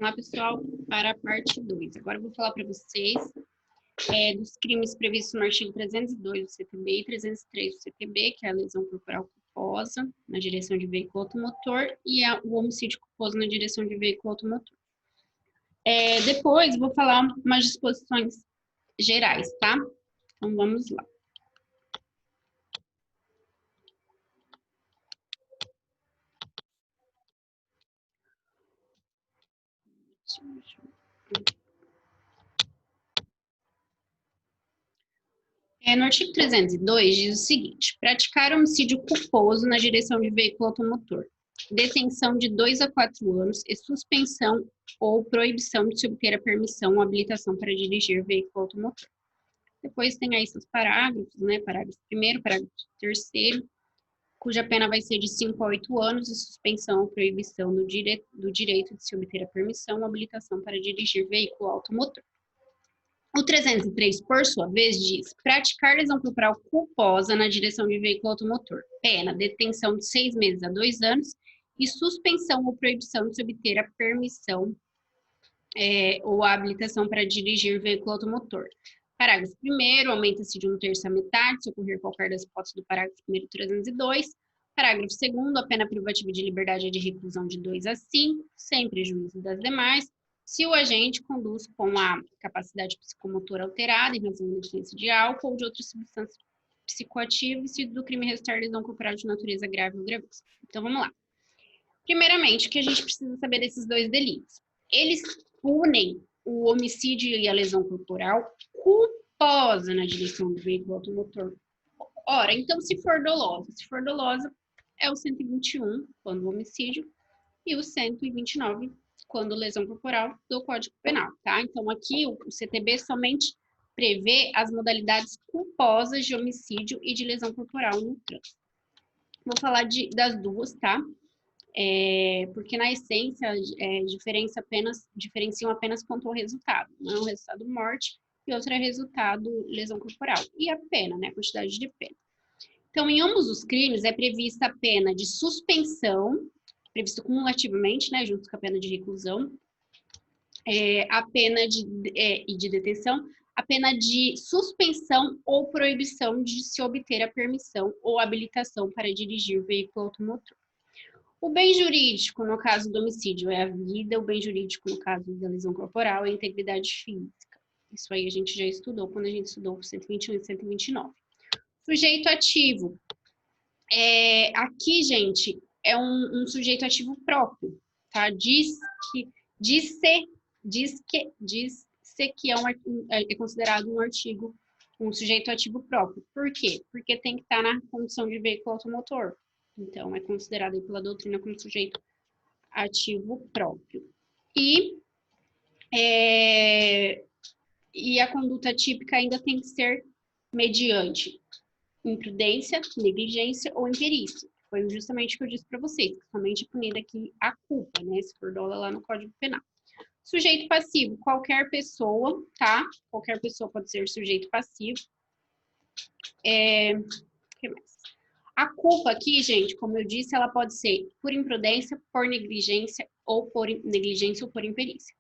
Vamos lá, pessoal, para a parte 2. Agora eu vou falar para vocês dos crimes previstos no artigo 302 do CTB e 303 do CTB, que é a lesão corporal culposa na direção de veículo automotor e o homicídio culposo na direção de veículo automotor. Depois vou falar umas disposições gerais, tá? Então vamos lá. No artigo 302 diz o seguinte: praticar homicídio culposo na direção de veículo automotor, detenção de 2 a 4 anos e suspensão ou proibição de se obter a permissão ou habilitação para dirigir veículo automotor. Depois tem aí seus parágrafos, né? Parágrafo 1º, parágrafo 3º, cuja pena vai ser de 5 a 8 anos e suspensão ou proibição do direito de se obter a permissão ou habilitação para dirigir veículo automotor. O 303, por sua vez, diz praticar lesão corporal culposa na direção de veículo automotor. Pena, detenção de 6 meses a 2 anos e suspensão ou proibição de se obter a permissão ou a habilitação para dirigir veículo automotor. Parágrafo 1º, aumenta-se de 1/3 à metade, se ocorrer qualquer das hipóteses do parágrafo 1º 302. Parágrafo 2º, a pena privativa de liberdade é de reclusão de 2 a 5, sem prejuízo das demais, se o agente conduz com a capacidade psicomotora alterada em razão da influência de álcool ou de outra substância psicoativa e se do crime resultar lesão corporal de natureza grave ou gravosa. Então, vamos lá. Primeiramente, o que a gente precisa saber desses dois delitos? Eles punem o homicídio e a lesão corporal culposa na direção do veículo automotor. Ora, então, se for dolosa é o 121, quando o homicídio, e o 129, quando lesão corporal do Código Penal, tá? Então, aqui o CTB somente prevê as modalidades culposas de homicídio e de lesão corporal no trânsito. Vou falar das duas, tá? Porque na essência diferenciam apenas quanto ao resultado. Um é o resultado morte e outro é resultado lesão corporal. E a pena, né? A quantidade de pena. Então, em ambos os crimes é prevista a pena de suspensão, previsto cumulativamente, né? Junto com a pena de reclusão, a pena de detenção, a pena de suspensão ou proibição de se obter a permissão ou habilitação para dirigir veículo automotor. O bem jurídico, no caso do homicídio, é a vida, o bem jurídico, no caso da lesão corporal, é a integridade física. Isso aí a gente já estudou quando a gente estudou o 121 e 129. Sujeito ativo. Aqui, gente, é um sujeito ativo próprio, tá? Diz que é considerado um sujeito ativo próprio. Por quê? Porque tem que estar na condição de veículo automotor. Então, é considerado aí pela doutrina como sujeito ativo próprio. E a conduta típica ainda tem que ser mediante imprudência, negligência ou imperícia. Foi justamente o que eu disse para vocês, que somente é punida aqui a culpa, né? Se for dolo lá no Código Penal. Sujeito passivo, qualquer pessoa, tá? Qualquer pessoa pode ser sujeito passivo. O que mais? A culpa aqui, gente, como eu disse, ela pode ser por imprudência, por negligência ou por imperícia.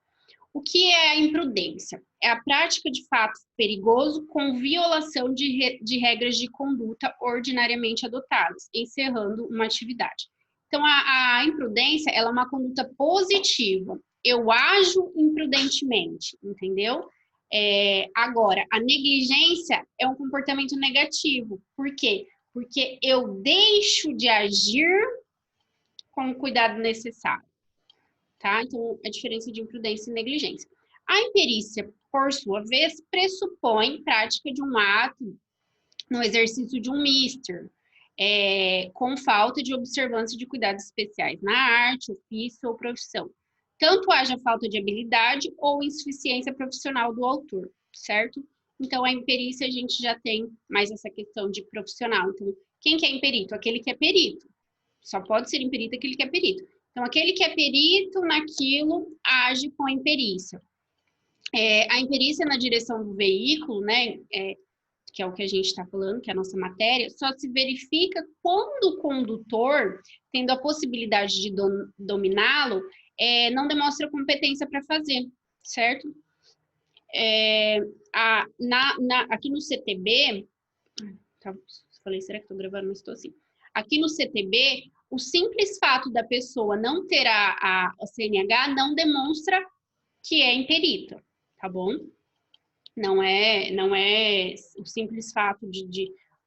O que é a imprudência? É a prática de fato perigoso com violação de regras de conduta ordinariamente adotadas, encerrando uma atividade. Então, a imprudência, ela é uma conduta positiva. Eu ajo imprudentemente, entendeu? Agora, a negligência é um comportamento negativo. Por quê? Porque eu deixo de agir com o cuidado necessário, tá? Então, a diferença de imprudência e negligência. A imperícia, por sua vez, pressupõe prática de um ato no exercício de um mister, com falta de observância de cuidados especiais na arte, ofício ou profissão. Tanto haja falta de habilidade ou insuficiência profissional do autor, certo? Então, a imperícia a gente já tem mais essa questão de profissional. Então, quem que é imperito? Aquele que é perito. Só pode ser imperito aquele que é perito. Então, aquele que é perito naquilo age com a imperícia. A imperícia na direção do veículo, né? que é o que a gente está falando, que é a nossa matéria, só se verifica quando o condutor, tendo a possibilidade de dominá-lo, não demonstra competência para fazer, certo? Aqui no CTB, tá, falei, será que estou gravando? Mas estou assim. Aqui no CTB, o simples fato da pessoa não ter a CNH não demonstra que é imperita, tá bom? Não é o simples fato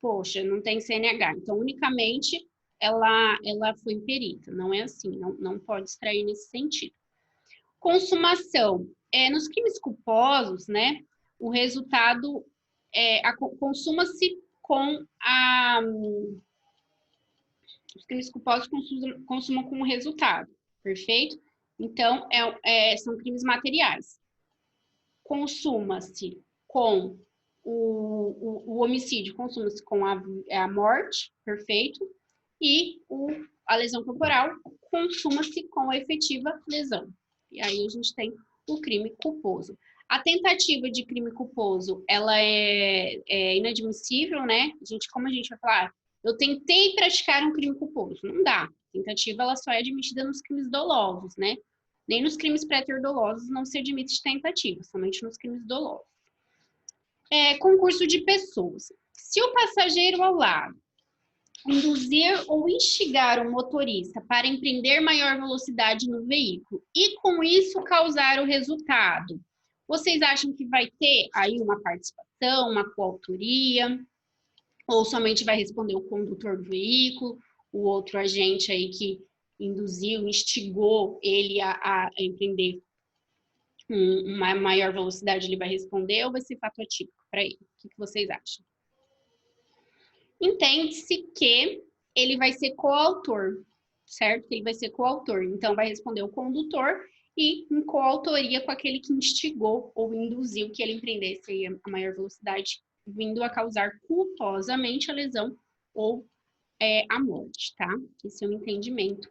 poxa, não tem CNH. Então, unicamente, ela foi imperita. Não é assim, não pode extrair nesse sentido. Consumação. Nos crimes culposos, né, o resultado consuma-se com a... Os crimes culposos consumam com o resultado, perfeito? Então, são crimes materiais. Consuma-se com o homicídio, consuma-se com a morte, perfeito? E a lesão corporal consuma-se com a efetiva lesão. E aí a gente tem o crime culposo. A tentativa de crime culposo, ela é inadmissível, né? Como a gente vai falar, eu tentei praticar um crime culposo. Não dá. A tentativa, ela só é admitida nos crimes dolosos, né? Nem nos crimes pré-dolosos não se admite tentativa, somente nos crimes dolosos. Concurso de pessoas. Se o passageiro ao lado induzir ou instigar o motorista para empreender maior velocidade no veículo e com isso causar o resultado, vocês acham que vai ter aí uma participação, uma coautoria, ou somente vai responder o condutor do veículo, o outro agente aí que induziu, instigou ele a empreender uma maior velocidade, ele vai responder, ou vai ser fato atípico para ele? O que vocês acham? Entende-se que ele vai ser coautor, certo? Ele vai ser coautor. Então, vai responder o condutor e em coautoria com aquele que instigou ou induziu que ele empreendesse a maior velocidade, vindo a causar culposamente a lesão ou a morte, tá? Esse é o entendimento.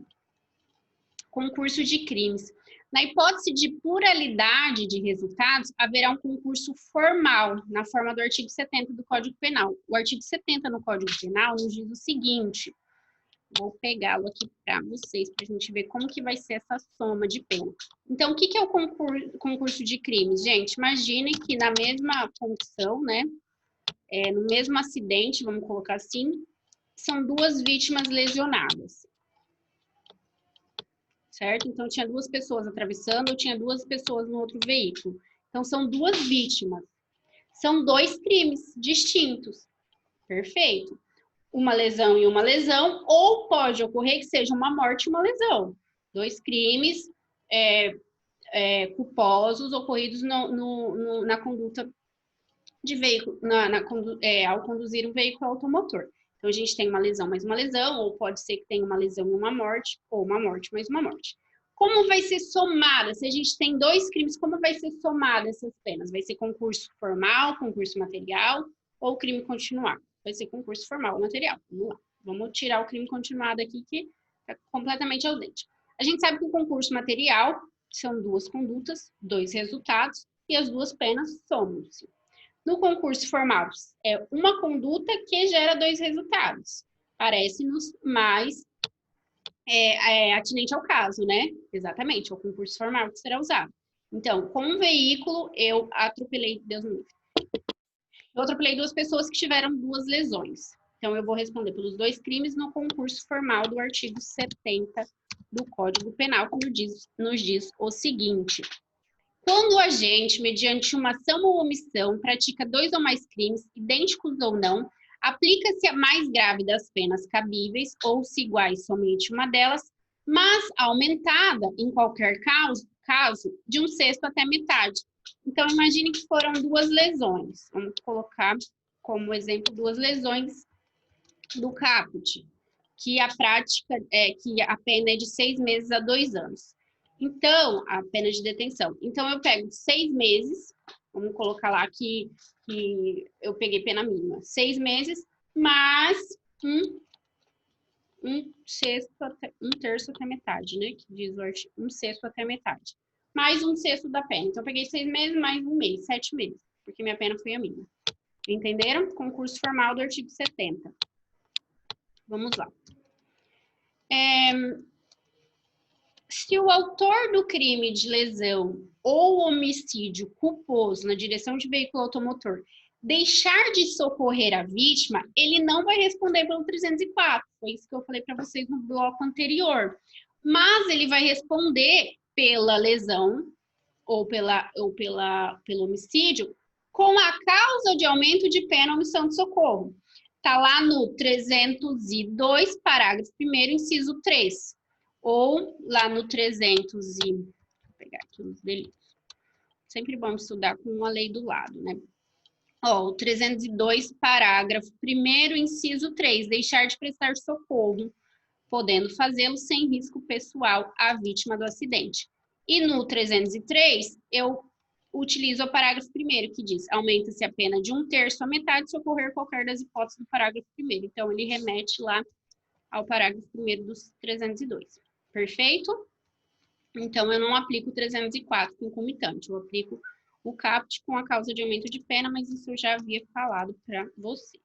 Concurso de crimes. Na hipótese de pluralidade de resultados, haverá um concurso formal, na forma do artigo 70 do Código Penal. O artigo 70 no Código Penal nos diz o seguinte, vou pegá-lo aqui para vocês, para a gente ver como que vai ser essa soma de pena. Então, o que é o concurso de crimes? Gente, imaginem que na mesma condição, né, no mesmo acidente, vamos colocar assim, são duas vítimas lesionadas. Certo? Então, tinha duas pessoas atravessando, ou tinha duas pessoas no outro veículo. Então, são duas vítimas. São dois crimes distintos. Perfeito. Uma lesão e uma lesão, ou pode ocorrer que seja uma morte e uma lesão. Dois crimes culposos ocorridos na conduta de veículo, ao conduzir um veículo automotor. Então, a gente tem uma lesão mais uma lesão, ou pode ser que tenha uma lesão e uma morte, ou uma morte mais uma morte. Como vai ser somada? Se a gente tem dois crimes, como vai ser somada essas penas? Vai ser concurso formal, concurso material, ou crime continuado? Vai ser concurso formal ou material. Vamos lá. Vamos tirar o crime continuado aqui, que está completamente ausente. A gente sabe que o concurso material são duas condutas, dois resultados, e as duas penas somam-se. No concurso formal, é uma conduta que gera dois resultados. Parece-nos mais atinente ao caso, né? Exatamente, é o concurso formal que será usado. Então, com um veículo, eu atropelei, Deus me livre. Eu atropelei duas pessoas que tiveram duas lesões. Então, eu vou responder pelos dois crimes no concurso formal do artigo 70 do Código Penal, que nos diz o seguinte: quando o agente, mediante uma ação ou omissão, pratica dois ou mais crimes, idênticos ou não, aplica-se a mais grave das penas cabíveis, ou se iguais somente uma delas, mas aumentada, em qualquer caso, de um sexto até metade. Então, imagine que foram duas lesões. Vamos colocar como exemplo duas lesões do caput, que a pena é de 6 meses a 2 anos. Então, a pena de detenção. Então, eu pego 6 meses, vamos colocar lá que eu peguei pena mínima. 6 meses, mais um terço até metade, né? Que diz o artigo, 1/6 até metade. Mais 1/6 da pena. Então, eu peguei 6 meses, mais um mês, 7 meses, porque minha pena foi a mínima. Entenderam? Concurso formal do artigo 70. Vamos lá. Se o autor do crime de lesão ou homicídio culposo na direção de veículo automotor deixar de socorrer a vítima, ele não vai responder pelo 304. Foi isso que eu falei para vocês no bloco anterior. Mas ele vai responder pela lesão ou pelo homicídio com a causa de aumento de pena ou omissão de socorro. Está lá no 302, parágrafo 1º, inciso 3. Ou lá no 300 e... Vou pegar aqui os delitos. Sempre bom estudar com a lei do lado, né? Ó, o 302, parágrafo 1º, inciso 3. Deixar de prestar socorro, podendo fazê-lo sem risco pessoal à vítima do acidente. E no 303, eu utilizo o parágrafo 1º, que diz: aumenta-se a pena de 1/3 à metade se ocorrer qualquer das hipóteses do parágrafo 1º. Então, ele remete lá ao parágrafo 1º dos 302. Perfeito? Então, eu não aplico o 304 concomitante, eu aplico o CAPT com a causa de aumento de pena, mas isso eu já havia falado para vocês.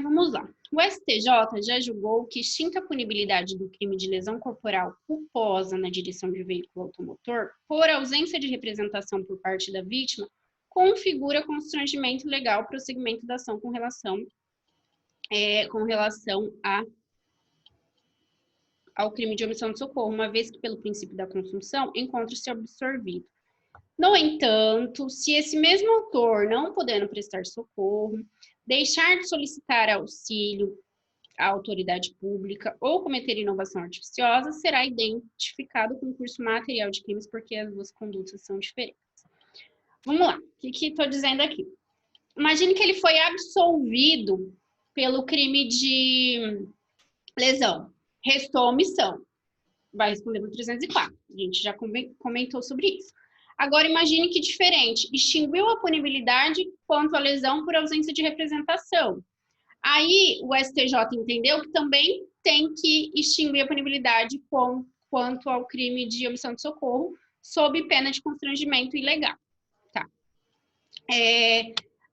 Vamos lá. O STJ já julgou que extinta a punibilidade do crime de lesão corporal culposa na direção de veículo automotor, por ausência de representação por parte da vítima, configura constrangimento legal para o prosseguimento da ação com relação ao crime de omissão de socorro, uma vez que, pelo princípio da consunção, encontra-se absorvido. No entanto, se esse mesmo autor, não podendo prestar socorro, deixar de solicitar auxílio à autoridade pública ou cometer inovação artificiosa, será identificado com curso material de crimes, porque as duas condutas são diferentes. Vamos lá, o que estou dizendo aqui? Imagine que ele foi absolvido pelo crime de lesão. Restou a omissão. Vai responder por 304. A gente já comentou sobre isso. Agora, imagine que diferente. Extinguiu a punibilidade quanto à lesão por ausência de representação. Aí, o STJ entendeu que também tem que extinguir a punibilidade quanto ao crime de omissão de socorro, sob pena de constrangimento ilegal. Tá?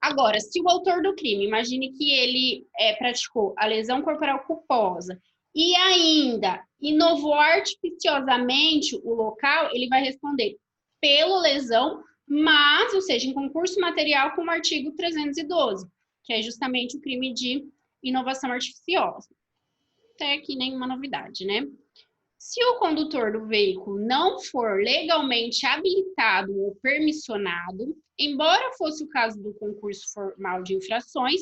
Agora, se o autor do crime, imagine que ele praticou a lesão corporal culposa e ainda inovou artificiosamente o local, ele vai responder pela lesão, mas, ou seja, em concurso material com o artigo 312, que é justamente o crime de inovação artificiosa. Até aqui nenhuma novidade, né? Se o condutor do veículo não for legalmente habilitado ou permissionado, embora fosse o caso do concurso formal de infrações,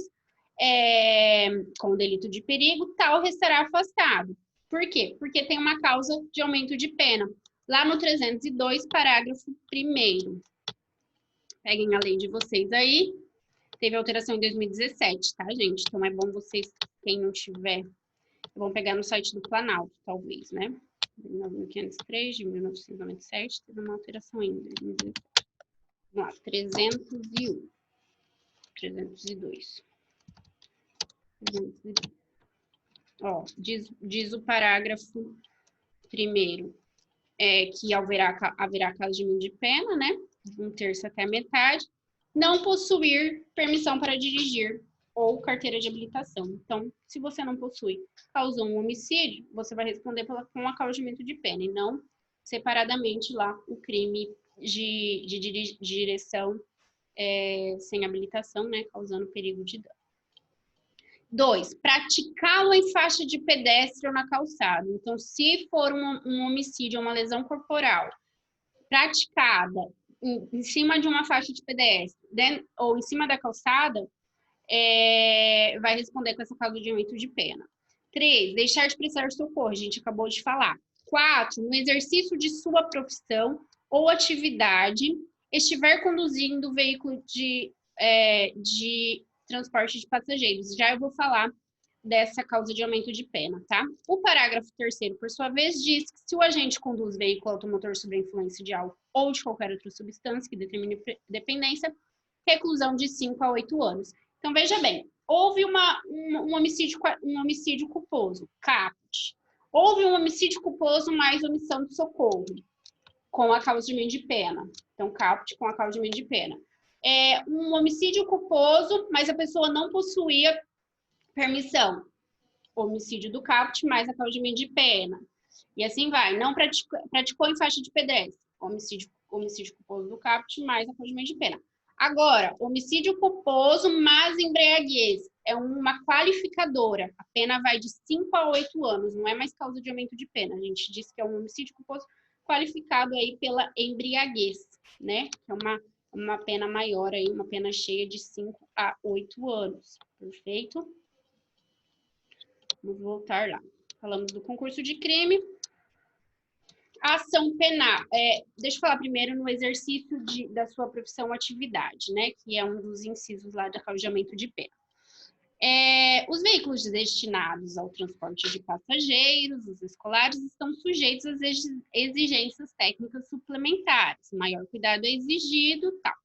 com delito de perigo, tal restará afastado. Por quê? Porque tem uma causa de aumento de pena. Lá no 302, parágrafo 1º. Peguem a lei de vocês aí. Teve alteração em 2017, tá, gente? Então é bom vocês, quem não tiver, vão pegar no site do Planalto, talvez, né? 9503, de 1997, teve uma alteração ainda, 2017. Vamos lá, 301. 302. Ó, diz o parágrafo 1º que haverá caso de aumento de pena, né? 1/3 até a metade. Não possuir permissão para dirigir ou carteira de habilitação. Então, se você não possui, causou um homicídio, você vai responder com acaudimento de pena, e não separadamente lá o crime de direção sem habilitação, né, causando perigo de dano. 2, praticá-lo em faixa de pedestre ou na calçada. Então, se for um homicídio ou uma lesão corporal praticada em cima de uma faixa de pedestre ou em cima da calçada, vai responder com essa causa de aumento de pena. 3, deixar de prestar socorro, a gente acabou de falar. 4, no exercício de sua profissão ou atividade, estiver conduzindo o veículo de transporte de passageiros. Já eu vou falar dessa causa de aumento de pena, tá? O parágrafo 3º, por sua vez, diz que se o agente conduz veículo automotor sob a influência de álcool ou de qualquer outra substância que determine dependência, reclusão de 5 a 8 anos. Então, veja bem, houve um homicídio culposo, CAPT. Houve um homicídio culposo mais omissão de socorro, com acaudimento de pena. Então, CAPT com acaudimento de pena. Um homicídio culposo, mas a pessoa não possuía permissão. Homicídio do caput mais acaudimento de pena. E assim vai. Não praticou em faixa de pedestre. Homicídio culposo do caput mais acaudimento de pena. Agora, homicídio culposo mais embriaguez. É uma qualificadora. A pena vai de 5 a 8 anos. Não é mais causa de aumento de pena. A gente diz que é um homicídio culposo qualificado aí pela embriaguez, né? Que é uma pena maior aí, uma pena cheia de 5 a 8 anos. Perfeito? Vamos voltar lá. Falamos do concurso de crime. A ação penal. Deixa eu falar primeiro no exercício da sua profissão ou atividade, né? Que é um dos incisos lá de acaudamento de pena. Os veículos destinados ao transporte de passageiros, os escolares, estão sujeitos às exigências técnicas suplementares. Maior cuidado é exigido, tal.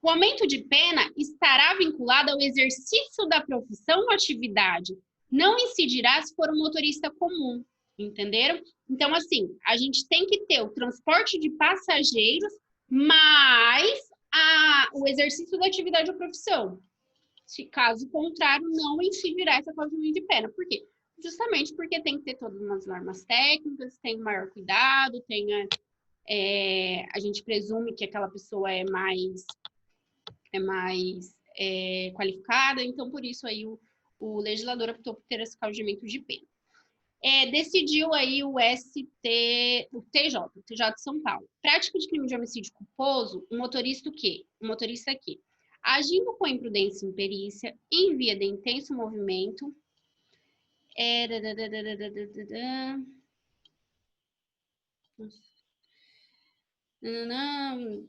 O aumento de pena estará vinculado ao exercício da profissão ou atividade. Não incidirá se for um motorista comum, entenderam? Então, assim, a gente tem que ter o transporte de passageiros, mais o exercício da atividade ou profissão. Se caso contrário, não incidirá esse acaudamento de pena. Por quê? Justamente porque tem que ter todas umas normas técnicas, tem maior cuidado, a gente presume que aquela pessoa é mais qualificada, então por isso aí o legislador optou por ter esse acaudamento de pena. Decidiu aí o TJ de São Paulo. Prática de crime de homicídio culposo, o motorista aqui, agindo com imprudência e imperícia, em via de intenso movimento,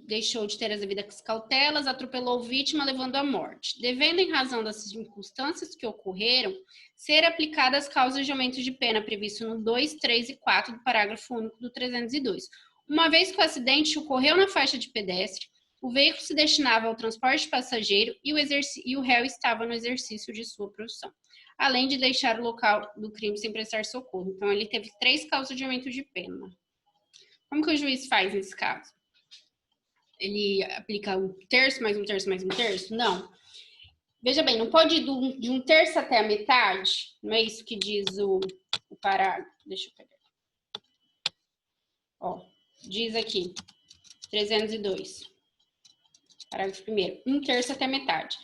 deixou de ter as devidas cautelas, atropelou vítima, levando à morte. Devendo, em razão das circunstâncias que ocorreram, ser aplicadas as causas de aumento de pena previsto no 2, 3 e 4 do parágrafo único do 302. Uma vez que o acidente ocorreu na faixa de pedestre, o veículo se destinava ao transporte de passageiro e o réu estava no exercício de sua profissão, além de deixar o local do crime sem prestar socorro. Então, ele teve 3 causas de aumento de pena. Como que o juiz faz nesse caso? Ele aplica um terço, mais um terço, mais um terço? Não. Veja bem, não pode ir de um terço até a metade? Não é isso que diz o parágrafo. Deixa eu pegar. Ó, diz aqui, 302. Parágrafo 1º. Um terço até a metade.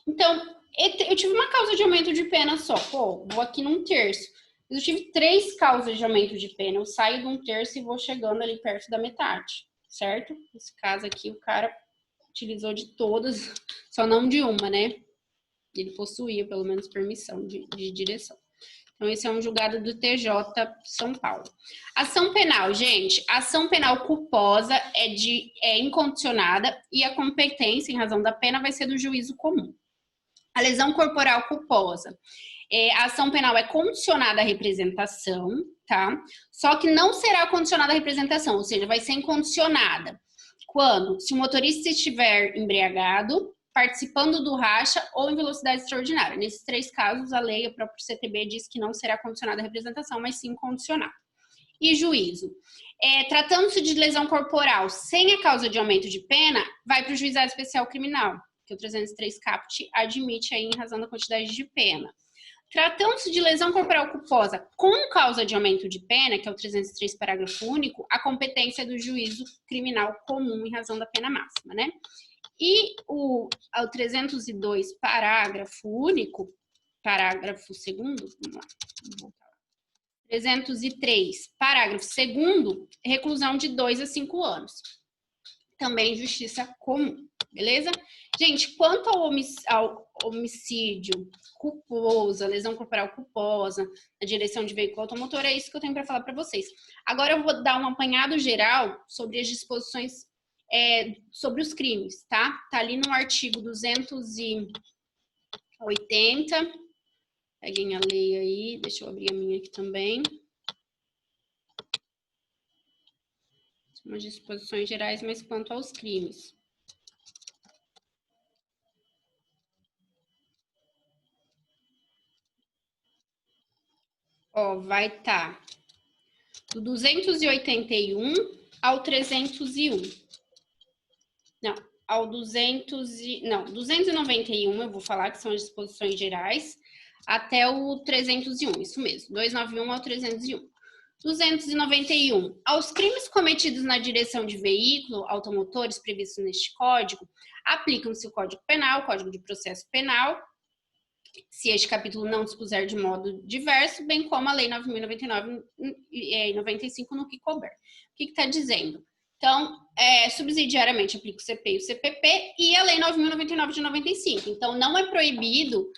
Então, eu tive uma causa de aumento de pena só. Pô, vou aqui num terço. Eu tive 3 causas de aumento de pena. Eu saio de um terço e vou chegando ali perto da metade, certo? Nesse caso aqui, o cara utilizou de todas, só não de uma, né? Ele possuía, pelo menos, permissão de direção. Então, esse é um julgado do TJ São Paulo. Ação penal, gente. Ação penal culposa é incondicionada e a competência, em razão da pena, vai ser do juízo comum. A lesão corporal culposa. A ação penal é condicionada à representação, tá? Só que não será condicionada à representação, ou seja, vai ser incondicionada. Quando? Se o motorista estiver embriagado, participando do racha ou em velocidade extraordinária. Nesses 3 casos, a lei, o próprio CTB, diz que não será condicionada à representação, mas sim condicionada. E juízo. Tratando-se de lesão corporal sem a causa de aumento de pena, vai para o juizado especial criminal, que o 303 caput admite aí em razão da quantidade de pena. Tratando-se de lesão corporal culposa com causa de aumento de pena, que é o 303 parágrafo único, a competência é do juízo criminal comum em razão da pena máxima, né? E o 302 parágrafo único, parágrafo 2º, vamos lá, vamos voltar lá. 303 parágrafo 2º, reclusão de 2 a 5 anos. Também justiça comum, beleza? Gente, quanto ao homicídio culposo, a lesão corporal culposa, a direção de veículo automotor, é isso que eu tenho para falar para vocês. Agora eu vou dar um apanhado geral sobre as disposições sobre os crimes, tá? Tá ali no artigo 280. Peguem a lei aí, deixa eu abrir a minha aqui também. Umas disposições gerais, mas quanto aos crimes. Ó, vai estar do 281 ao 301. Não, ao 291, eu vou falar que são as disposições gerais, até o 301, isso mesmo, 291 ao 301. 291. Aos crimes cometidos na direção de veículo automotores previstos neste código, aplicam-se o Código Penal, o Código de Processo Penal, se este capítulo não dispuser de modo diverso, bem como a Lei 9.099 e 95 no que couber. O que está dizendo? Então, subsidiariamente aplica o CP e o CPP e a Lei 9.099 de 95. Então, não é proibido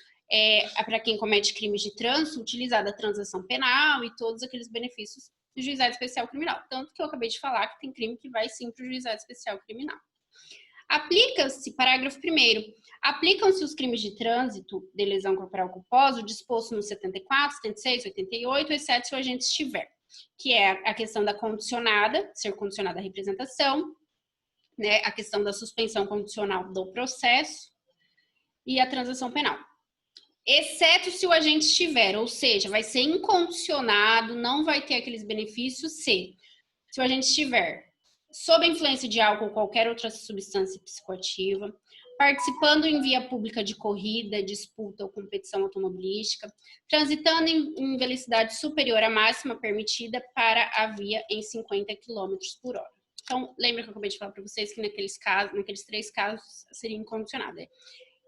para quem comete crimes de trânsito utilizar da transação penal e todos aqueles benefícios do juizado especial criminal. Tanto que eu acabei de falar que tem crime que vai sim para o juizado especial criminal. Aplica-se, parágrafo 1º, aplicam-se os crimes de trânsito de lesão corporal culposa, disposto no 74, 76, 88, exceto se o agente estiver, que é a questão da condicionada, ser condicionada à representação, né, a questão da suspensão condicional do processo e a transação penal. Exceto se o agente estiver, ou seja, vai ser incondicionado, não vai ter aqueles benefícios se o agente estiver sob a influência de álcool ou qualquer outra substância psicoativa, participando em via pública de corrida, disputa ou competição automobilística, transitando em velocidade superior à máxima permitida para a via em 50 km por hora. Então, lembra que eu acabei de falar para vocês que naqueles 3 casos seria incondicionado.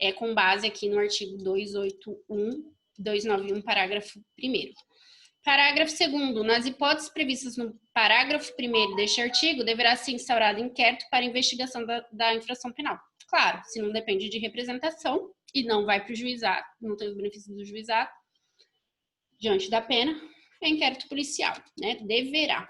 É com base aqui no artigo 291, parágrafo 1º. Parágrafo 2º. Nas hipóteses previstas no parágrafo 1º deste artigo, deverá ser instaurado inquérito para investigação da infração penal. Claro, se não depende de representação e não vai para o juizado, não tem os benefícios do juizado, diante da pena, é inquérito policial, né? Deverá.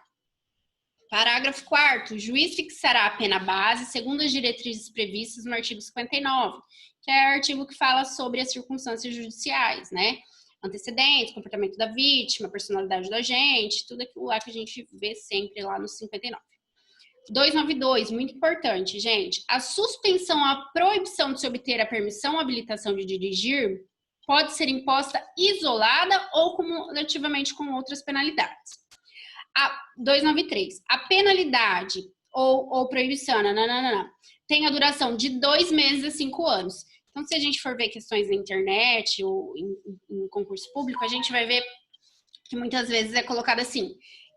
Parágrafo 4º. O juiz fixará a pena base segundo as diretrizes previstas no artigo 59, que é o artigo que fala sobre as circunstâncias judiciais, né? Antecedentes, comportamento da vítima, personalidade do agente, tudo aquilo lá que a gente vê sempre lá no 59. 292, muito importante, gente. A suspensão, a proibição de se obter a permissão ou habilitação de dirigir pode ser imposta isolada ou cumulativamente com outras penalidades. 293. A penalidade ou proibição tem a duração de 2 meses a 5 anos. Então, se a gente for ver questões na internet ou em concurso público, a gente vai ver que muitas vezes é colocado assim,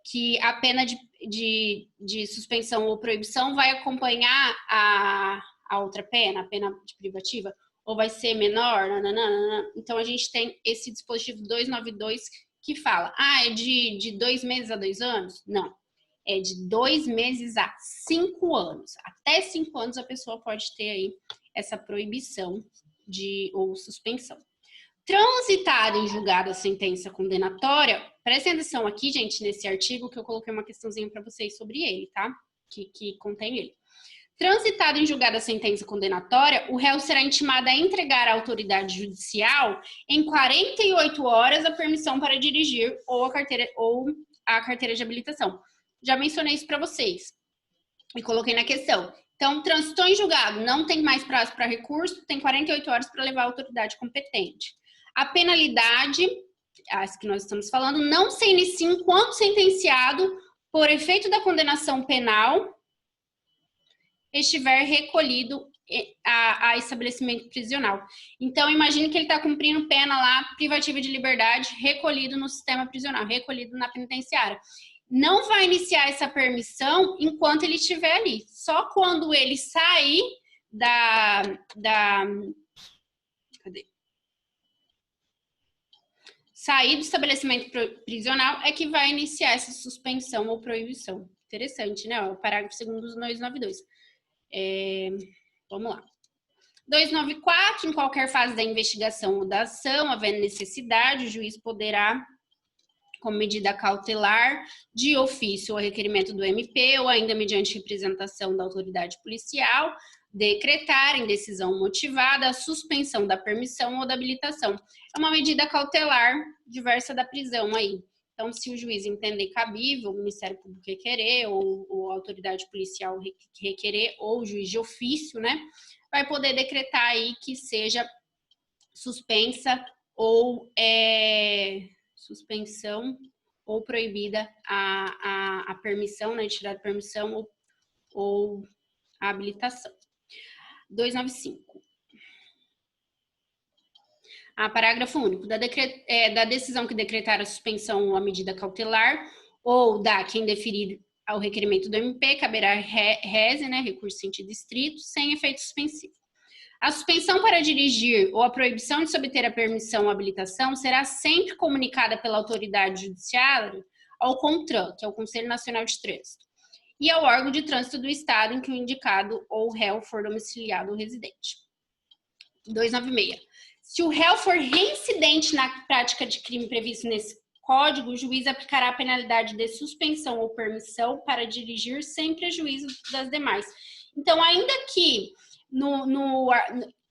que a pena de suspensão ou proibição vai acompanhar a outra pena, a pena de privativa, ou vai ser menor, Então, a gente tem esse dispositivo 292 que fala, é de 2 meses a 2 anos? Não. É de 2 meses a 5 anos. Até 5 anos a pessoa pode ter aí essa proibição ou suspensão. Transitada em julgado a sentença condenatória, prestem atenção aqui, gente, nesse artigo que eu coloquei uma questãozinha para vocês sobre ele, tá? Que contém ele. Transitada em julgado a sentença condenatória, o réu será intimado a entregar à autoridade judicial em 48 horas a permissão para dirigir ou a carteira de habilitação. Já mencionei isso para vocês e coloquei na questão. Então, transitou em julgado, não tem mais prazo para recurso, tem 48 horas para levar à autoridade competente. A penalidade, as que nós estamos falando, não se inicia enquanto sentenciado por efeito da condenação penal estiver recolhido a estabelecimento prisional. Então, imagine que ele está cumprindo pena lá, privativa de liberdade, recolhido no sistema prisional, recolhido na penitenciária. Não vai iniciar essa permissão enquanto ele estiver ali. Só quando ele sair sair do estabelecimento prisional é que vai iniciar essa suspensão ou proibição. Interessante, né? O parágrafo 2º dos 292. Vamos lá. 294, em qualquer fase da investigação ou da ação, havendo necessidade, o juiz poderá, como medida cautelar, de ofício ou requerimento do MP, ou ainda mediante representação da autoridade policial, decretar em decisão motivada a suspensão da permissão ou da habilitação. É uma medida cautelar diversa da prisão aí. Então, se o juiz entender cabível, o Ministério Público requerer, ou a autoridade policial requerer, ou o juiz de ofício, né, vai poder decretar aí que seja suspensa ou suspensão ou proibida a permissão, né, de tirar a permissão ou a habilitação. 295. Parágrafo único. Da decisão que decretar a suspensão ou a medida cautelar, ou da quem deferir ao requerimento do MP, caberá rese, né, recurso em sentido estrito, sem efeito suspensivo. A suspensão para dirigir ou a proibição de se obter a permissão ou habilitação será sempre comunicada pela autoridade judiciária ao CONTRAN, que é o Conselho Nacional de Trânsito, e ao órgão de trânsito do estado em que o indicado ou réu for domiciliado ou residente. 296. Se o réu for reincidente na prática de crime previsto nesse Código, o juiz aplicará a penalidade de suspensão ou permissão para dirigir sem prejuízo das demais. Então, ainda que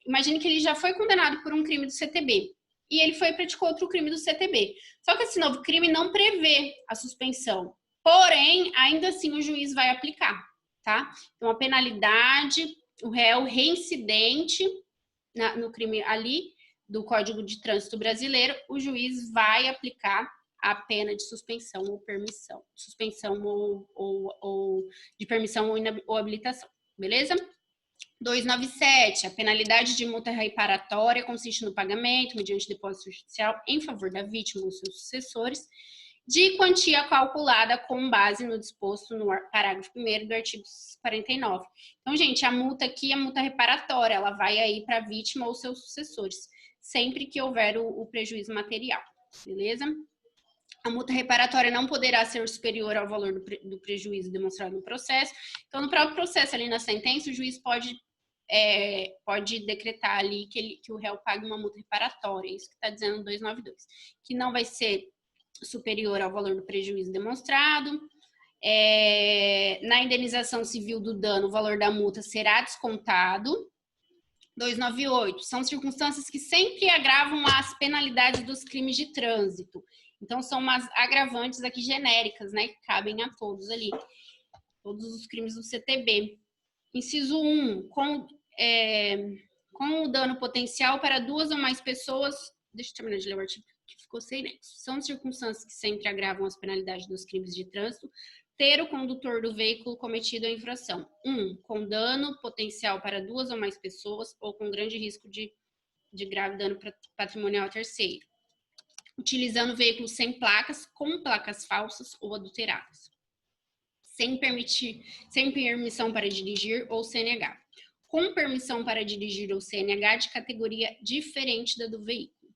imagine que ele já foi condenado por um crime do CTB e ele praticou outro crime do CTB. Só que esse novo crime não prevê a suspensão. Porém, ainda assim o juiz vai aplicar, tá? Então, a penalidade, o réu reincidente no crime ali do Código de Trânsito Brasileiro, o juiz vai aplicar a pena de suspensão ou permissão, ou de permissão ou habilitação, beleza? 297, a penalidade de multa reparatória consiste no pagamento, mediante depósito judicial, em favor da vítima ou seus sucessores, de quantia calculada com base no disposto no parágrafo 1º do artigo 49. Então, gente, a multa aqui é multa reparatória, ela vai aí para a vítima ou seus sucessores, sempre que houver o prejuízo material, beleza? A multa reparatória não poderá ser superior ao valor do prejuízo demonstrado no processo. Então, no próprio processo, ali na sentença, o juiz pode decretar ali que o réu pague uma multa reparatória, isso que está dizendo no 292, que não vai ser superior ao valor do prejuízo demonstrado. Na indenização civil do dano, o valor da multa será descontado. 298, são circunstâncias que sempre agravam as penalidades dos crimes de trânsito. Então, são umas agravantes aqui genéricas, né, que cabem a todos ali, todos os crimes do CTB. Inciso 1, com o dano potencial para 2 ou mais pessoas, deixa eu terminar de ler o artigo que ficou sem nexo. São circunstâncias que sempre agravam as penalidades dos crimes de trânsito, ter o condutor do veículo cometido a infração. 1, com dano potencial para 2 ou mais pessoas ou com grande risco de grave dano patrimonial a terceiro, utilizando veículos sem placas, com placas falsas ou adulteradas, sem permissão para dirigir ou CNH, com permissão para dirigir ou CNH de categoria diferente da do veículo,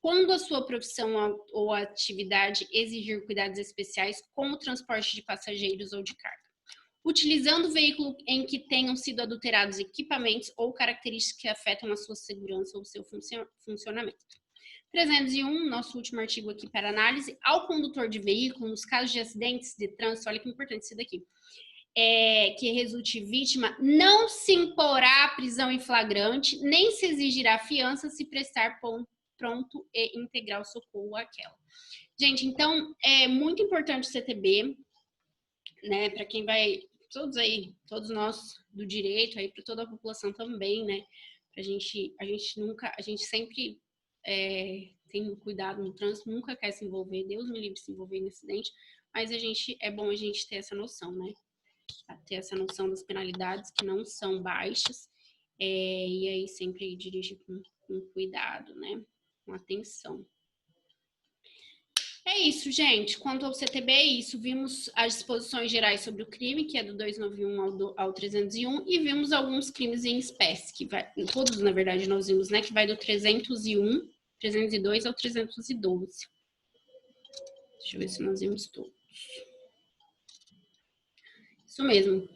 quando a sua profissão ou atividade exigir cuidados especiais com o transporte de passageiros ou de carga, utilizando veículo em que tenham sido adulterados equipamentos ou características que afetam a sua segurança ou seu funcionamento. 301, nosso último artigo aqui para análise, ao condutor de veículo, nos casos de acidentes de trânsito, olha que importante isso daqui, que resulte vítima, não se imporá prisão em flagrante, nem se exigirá fiança se prestar pronto e integral socorro àquela. Gente, então, é muito importante o CTB, né, para quem vai, todos nós do direito, aí para toda a população também, né, a gente sempre tem cuidado no trânsito, nunca quer se envolver, Deus me livre de se envolver em acidente, mas é bom a gente ter essa noção, né, ter essa noção das penalidades que não são baixas, e aí sempre dirigir com cuidado, né, com atenção. É isso, gente. Quanto ao CTB, é isso. Vimos as disposições gerais sobre o crime, que é do 291 ao 301, e vimos alguns crimes em espécie, que vai, todos, na verdade, nós vimos, né, que vai do 301, 302 ao 312. Deixa eu ver se nós vimos todos. Isso mesmo.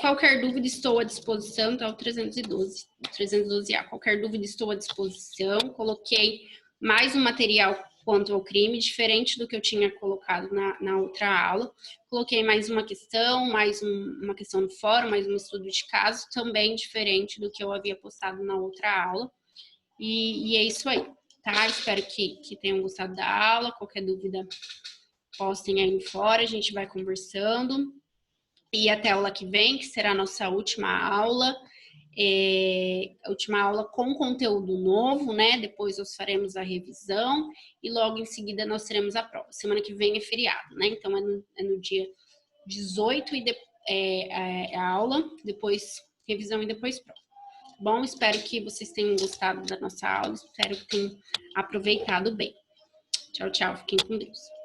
Qualquer dúvida, estou à disposição, tá o 312A. Qualquer dúvida, estou à disposição. Coloquei mais um material quanto ao crime, diferente do que eu tinha colocado na outra aula. Coloquei mais uma questão no fórum, mais um estudo de caso, também diferente do que eu havia postado na outra aula. E é isso aí, tá? Espero que tenham gostado da aula. Qualquer dúvida, postem aí fora, a gente vai conversando. E até a aula que vem, que será a nossa última aula com conteúdo novo, né? Depois nós faremos a revisão e logo em seguida nós teremos a prova. Semana que vem é feriado, né? Então é no dia 18 a aula, depois revisão e depois prova. Bom, espero que vocês tenham gostado da nossa aula, espero que tenham aproveitado bem. Tchau, tchau, fiquem com Deus.